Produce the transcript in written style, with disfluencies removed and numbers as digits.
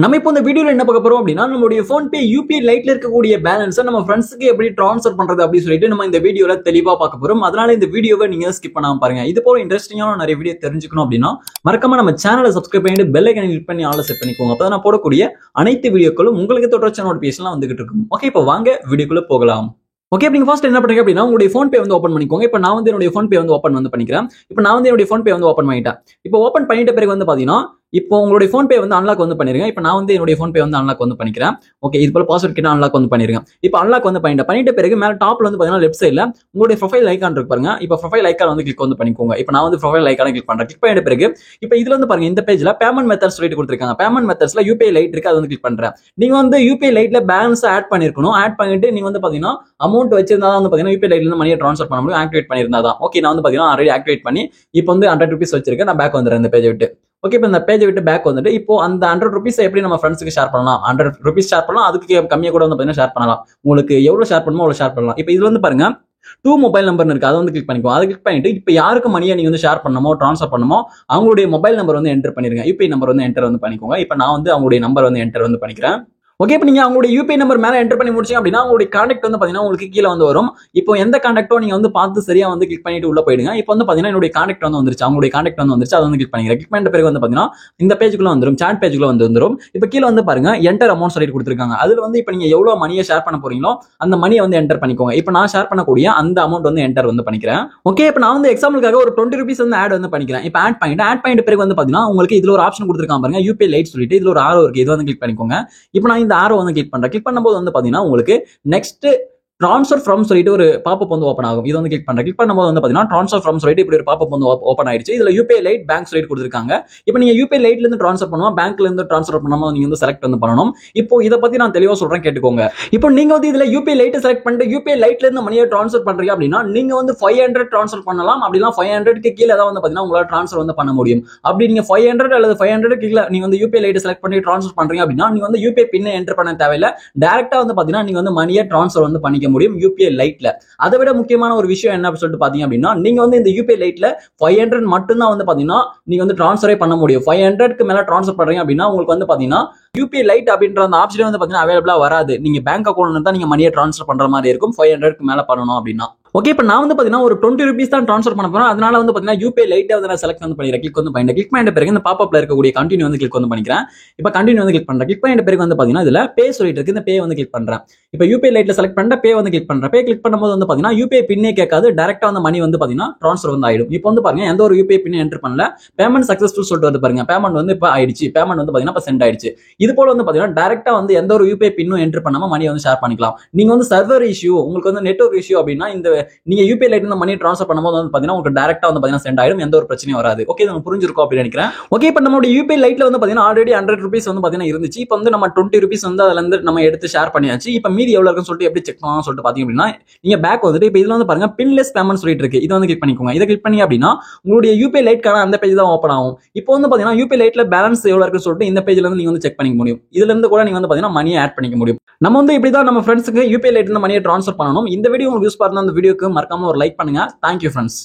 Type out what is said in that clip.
நம்ம இப்போ இந்த வீடியோல என்ன பார்க்க போறோம் அப்படின்னா நம்மளுடைய PhonePe UPI லைட்ல இருக்கக்கூடிய பேலன்ஸை நம்ம ஃப்ரெண்ட்ஸ்க்கு எப்படி ட்ரான்ஸ்ஃபர் பண்றது அப்படின்னு சொல்லிட்டு நம்ம இந்த வீடியோல தெளிவா பார்க்க போறோம். அதனால இந்த வீடியோவை நீங்க ஸ்கிப் பண்ணாம பாருங்க. இது போல இன்ட்ரெஸ்டிங்கான நிறைய வீடியோ தெரிஞ்சுக்கணும் அப்படின்னா மறக்காம நம்ம சேனலை சப்ஸ்கிரைப் பண்ணிட்டு பெல் ஐகானை கிளிக் பண்ணி ஆல்ல செட் பண்ணிக்கோங்க. அப்பதான் நான் போடக்கூடிய அனைத்து வீடியோக்களும் உங்களுக்கு தொடர்ச்சியான நோட்டிஃபிகேஷன்லாம் வந்துகிட்டு இருக்கும். ஓகே, இப்போ வாங்க வீடியோக்குள்ள போகலாம். ஓகே, நீங்க ஃபர்ஸ்ட் என்ன பண்றீங்க அப்படின்னா உங்களுடைய PhonePe வந்து ஓபன் பண்ணிக்கோங்க. இப்போ நான் வந்து என்னுடைய PhonePe வந்து ஓபன் பண்ணிக்கிறேன். இப்போ நான் வந்து என்னுடைய PhonePe வந்து ஓபன் பண்ணிட்டேன். இப்போ ஓபன் பண்ணிட்ட பிறகு வந்து பாத்தீங்கன்னா இப்போ உங்களுடைய PhonePe வந்து அன்லாக் வந்து பண்ணிருங்க. இப்போ நான் வந்து என்னுடைய PhonePe வந்து அன்லாக் வந்து பண்ணிக்கிறேன். ஓகே, இது போல பாஸ்வேர்ட் கிட்ட அன்லாக் வந்து பண்ணிருங்க. இப்போ அன்லாக் வந்து பண்ணிட்ட பிறகு மேல டாப்ல வந்து பாத்தீங்கன்னா லெஃப்ட் சைடுல உங்களுடைய ப்ரொஃபைல் ஐகான் இருக்கு பாருங்க. இப்போ ப்ரொஃபைல் ஐகான் வந்து கிளிக் வந்து பண்ணிக்கோங்க. இப்போ நான் வந்து ப்ரொஃபைல் ஐகானை கிளிக் பண்றேன். கிளிக் பண்ணிட்ட பிறகு இப்போ இதுல வந்து பாருங்க இந்த பேஜ்ல பேமெண்ட் மெத்தட்ஸ் சொல்லிட்டு கொடுத்திருக்காங்க. பேமெண்ட் மெத்தட்ஸ்ல UPI லைட் இருக்கு, அது வந்து கிளிக் பண்றேன். நீங்க வந்து UPI லைட்ல பேலன்ஸ் ஆட் பண்ணிருக்கணும். ஆட் பண்ணிட்டு நீங்க வந்து பாத்தீங்கன்னா அமௌண்ட் வச்சிருந்தா வந்து பாத்தீங்கன்னா UPI லைட்ல இருந்து மணியை ட்ரான்ஸ்ஃபர் பண்ண முடியும். ஆக்டிவேட் பண்ணிருந்தா தான். ஓகே, நான் வந்து பாத்தீங்கன்னா ஆல்ரெடி ஆக்டிவேட் பண்ணி இப்போ வந்து 100 rupees வச்சிருக்கேன். நான் பேக் வந்துறேன் இந்த பேஜை விட்டு. ஓகே, இப்போ இந்த பேஜை விட்டு பேக் வந்துட்டு இப்போ அந்த 100 rupees எப்படி நம்ம ஃப்ரெண்ட்ஸ்க்கு ஷேர் பண்ணலாம்? 100 rupees ஷேர் பண்ணலாம், அதுக்கு கம்மியா கூட வந்து பாத்தீங்கன்னா ஷேர் பண்ணலாம். உங்களுக்கு எவ்வளவு ஷேர் பண்ணுமோ அவ்வளவு ஷேர் பண்ணலாம். இப்போ இதுல வந்து பாருங்க 2 மொபைல் நம்பர் இருக்கு, அதை வந்து கிளிக் பண்ணிக்கோ. அதை கிளிக் பண்ணிட்டு இப்போ யாருக்கு மணியை நீங்க வந்து ஷேர் பண்ணணுமோ ட்ரான்ஸ்ஃபர் பண்ணுமோ அவங்களுடைய மொபைல் நம்பர் வந்து என்டர் பண்ணிருங்க. UPI நம்பர் வந்து என்டர் வந்து பண்ணிக்கோங்க. இப்போ நான் வந்து அவங்களுடைய நம்பர் வந்து என்டர் வந்து பண்ணிக்கிறேன். ஓகே, இப்போ நீங்க அவங்களுடைய UPI நம்பர் மேல என்டர் பண்ணி முடிச்சீங்க அப்படின்னா உங்களுடைய கான்டாக்ட் வந்து பாத்தீங்கன்னா உங்களுக்கு கீழே வந்து வரும். இப்போ எந்த கான்டாக்டோ நீங்க வந்து பார்த்து சரியா வந்து கிளிக் பண்ணிட்டு உள்ள போயிடுங்க. இப்போ வந்து பாத்தீங்கன்னா என்னுடைய கான்டாக்ட் வந்து வந்துருச்சு, அவங்களுடைய கான்டாக்ட் வந்து வந்துருச்சு, அதை வந்து கிளிக் பண்ணிக்கிறேன். கிளிக் பண்ணிட்ட பிறகு வந்து பாத்தீங்கன்னா இந்த பேஜுக்குள்ள வந்துரும், சாட் பேஜுக்குள்ள வந்துரும். இப்போ கீழே வந்து பாருங்க என்டர் அமௌண்ட் சொல்லிட்டு கொடுத்துருக்காங்க. அதுல வந்து இப்போ நீங்க எவ்வளவு மணியை ஷேர் பண்ண போறீங்களோ அந்த மணியை வந்து என்டர் பண்ணிக்கோங்க. இப்போ நான் ஷேர் பண்ணக்கூடிய அந்த அமௌண்ட் வந்து என்டர் வந்து பண்ணிக்கிறேன். ஓகே, இப்போ நான் வந்து எக்ஸாம்பிளுக்காக ஒரு 20 rupees வந்து ஆட் வந்து பண்ணிக்கிறேன். இப்போ ஆட் பண்ணிட்டு பிறகு வந்து பாத்தீங்கன்னா உங்களுக்கு இதுல ஒரு ஆப்ஷன் கொடுத்துருக்காங்க பாருங்க, UPI லைட் சொல்லிட்டு இதுல ஒரு ஆரோ இருக்கு, இது வந்து கிளிக் பண்ணிக்கோங்க. இப்போ நான் இந்த ஆரோ வந்து கிளிக் பண்றேன். கிளிக் பண்ணும்போது வந்து பாத்தீங்கன்னா உங்களுக்கு நெக்ஸ்ட் ட்ரான்ஸ்ஃபர் ஃப்ரம் சொல்லிட்டு ஒரு பாப்பப் வந்து ஓப்பன் ஆகும். இது வந்து கிளிக் பண்றேன். கிளிக் பண்ணும்போது வந்து பாத்தீங்கன்னா ட்ரான்ஸ்ஃபர் ஃப்ரம் சொல்லிட்டு இப்படி ஒரு பாப்பப் வந்து ஓப்பன் ஆயிடுச்சு. இதுல UPI லைட் பேங்க் சொல்லிட்டு கொடுத்திருக்காங்க. இப்போ நீங்க UPI லைட்ல இருந்து ட்ரான்ஸ்ஃபர் பண்ணுவோம், பேங்க்ல இருந்து ட்ரான்ஸ்ஃபர் பண்ணாம நீங்க வந்து செலக்ட் வந்து பண்ணணும். இப்போ இத பத்தி நான் தெளிவா சொல்றேன், கேட்டுக்கோங்க. இப்போ நீங்க வந்து இதுல UPI லைட் செலக்ட் பண்ணிட்டு UPI லைட்ல இருந்து மணியை ட்ரான்ஸ்ஃபர் பண்றீங்க அப்படின்னா நீங்க வந்து 500 ட்ரான்ஸ்ஃபர் பண்ணலாம். அப்படினா 500க்கு கீழ ஏதாவது வந்து பாத்தீங்கன்னா உங்களால ட்ரான்ஸ்ஃபர் வந்து பண்ண முடியும். அப்படி நீங்க 500 அல்லது 500 கீழ நீங்க வந்து UPI லைட் செலக்ட் பண்ணி ட்ரான்ஸ்ஃபர் பண்றீங்க அப்படின்னா நீங்க வந்து UPI பின் என்டர் பண்ண தேவையில்ல. டைரக்டா வந்து பாத்தீங்கன்னா நீங்க வந்து மணியை ட்ரான்ஸ்ஃபர் வந்து பண்ணிக்க முடியும் UPI லைட். அதை விட முக்கியமான ஒரு விஷயம் என்ன சொல்லிட்டு பாத்தீங்க அப்படின்னா நீங்க வந்து இந்த UPI லைட்ல 500 மட்டும் தான் வந்து பாத்தீங்கன்னா நீங்க வந்து ட்ரான்ஸ்ஃபரே பண்ண முடியும். 500க்கு மேல ட்ரான்ஸ்ஃபர் பண்றீங்க அப்படின்னா உங்களுக்கு வந்து பாத்தீங்கன்னா UPI லைட் அப்படின்ற அந்த ஆப்ஷன் வந்து பாத்தீங்கன்னா அவைலபிளா வராது. நீங்க பேங்க் அக்கௌண்ட்ல தான் நீங்க மணியை ட்ரான்ஸ்ஃபர் பண்ற மாதிரி இருக்கும் 500க்கு மேல பண்ணணும் அப்படின்னா. ஓகே, இப்போ நான் வந்து பாத்தீங்கன்னா ஒரு 20 rupees தான் ட்ரான்ஸ்ஃபர் பண்ண போறேன். அதனால வந்து பாத்தீங்கன்னா UPI லைட்டை வந்து நான் செலக்ட் வந்து பண்ணிக்கிறேன். கிளிக் வந்து பண்ணிட்டு கிளிக் பண்ணிட்ட பிறகு இந்த பாப்பப்ல இருக்கக்கூடிய கண்டினியூ வந்து கிளிக் வந்து பண்ணிக்கிறேன். இப்போ கண்டினியூ வந்து கிளிக் பண்றேன். கிளிக் பண்ணிட்ட பிறகு வந்து பாத்தீங்கன்னா இதுல பே சொல்லிட்டு இருக்கு, இந்த பே வந்து கிளிக் பண்றேன். இப்போ UPI லைட்ல செலக்ட் பண்ணிட்டு பே வந்து கிளிக் பண்றேன். பே கிளிக் பண்ணும்போது வந்து பாத்தீங்கன்னா UPI பின்னே கேட்காது, டைரக்டா வந்து மணி வந்து பாத்தீங்கன்னா ட்ரான்ஸ்ஃபர் வந்து ஆயிடும். இப்போ வந்து பாருங்க எந்த ஒரு UPI பின் என்டர் பண்ணல, பேமெண்ட் சக்சஸ்ஃபுல் சொல்லிட்டு வந்து பாருங்க, பேமெண்ட் வந்து இப்போ ஆயிடுச்சு, பேமெண்ட் வந்து பாத்தீங்கன்னா இப்போ சென்ட் ஆயிடுச்சு. இது போல வந்து பாத்தீங்கன்னா டைரக்டா வந்து எந்த ஒரு UPI பின்னும் என்டர் பண்ணாம மணி வந்து ஷேர் பண்ணிக்கலாம். நீங்க வந்து சர்வர் இஷ்யூ, உங்களுக்கு வந்து நெட்வொர்க் இஷ்யூ அப்படின்னா இந்த நீங்க UPI லைட் மணி ட்ரான்ஸ்ஃபர் பண்ணும்போது வந்து பாத்தீங்கன்னா உங்களுக்கு டைரக்டா வந்து பாத்தீங்கன்னா சென்ட் ஆயிடும், எந்த ஒரு பிரச்சனையும் வராது. ஓகே, இது புரிஞ்சிருக்கும் அப்படின்னு நினைக்கிறேன். ஓகே, இப்போ நம்மளுடைய UPI லைட்ல வந்து பாத்தீங்கன்னா ஆல்ரெடி 100 rupees வந்து பாத்தீங்கன்னா இருந்துச்சு. இப்போ வந்து நம்ம 20 rupees வந்து அதுல இருந்து நம்ம எடுத்து ஷேர் பண்ணியாச்சு. இப்போ மீதி எவ்வளவு இருக்குன்னு சொல்லிட்டு எப்படி செக் பண்ணலாம் சொல்லிட்டு பாத்தீங்க அப்படின்னா நீங்க பேக் வந்துட்டு இப்போ இதுல வந்து பாருங்க பின்லெஸ் பேமெண்ட் சொல்லிட்டு இருக்கு, இது வந்து கிளிக் பண்ணிக்கோங்க. இதை கிளிக் பண்ணி அப்படின்னா உங்களுடைய UPI லைட்கான அந்த பேஜ் தான் ஓப்பன் ஆகும். இப்போ வந்து பாத்தீங்கன்னா UPI லைட்ல பேலன்ஸ் எவ்வளவு இருக்குன்னு சொல்லிட்டு இந்த பேஜ்ல இருந்து நீங்க வந்து செக் பண்ணிக்க முடியும். இதுல இருந்து கூட நீங்க வந்து பாத்தீங்கன்னா மணியை ஆட் பண்ணிக்க முடியும். நம்ம வந்து இப்படிதான் நம்ம ஃப்ரெண்ட்ஸ்க்கு UPI லைட்ல மணியை ட்ரான்ஸ்ஃபர் பண்ணணும். இந்த வீடியோ உங்களுக்கு யூஸ் பண்ணா அந்த வீடியோக்கு மறக்காம ஒரு லைக் பண்ணுங்க. Thank you friends.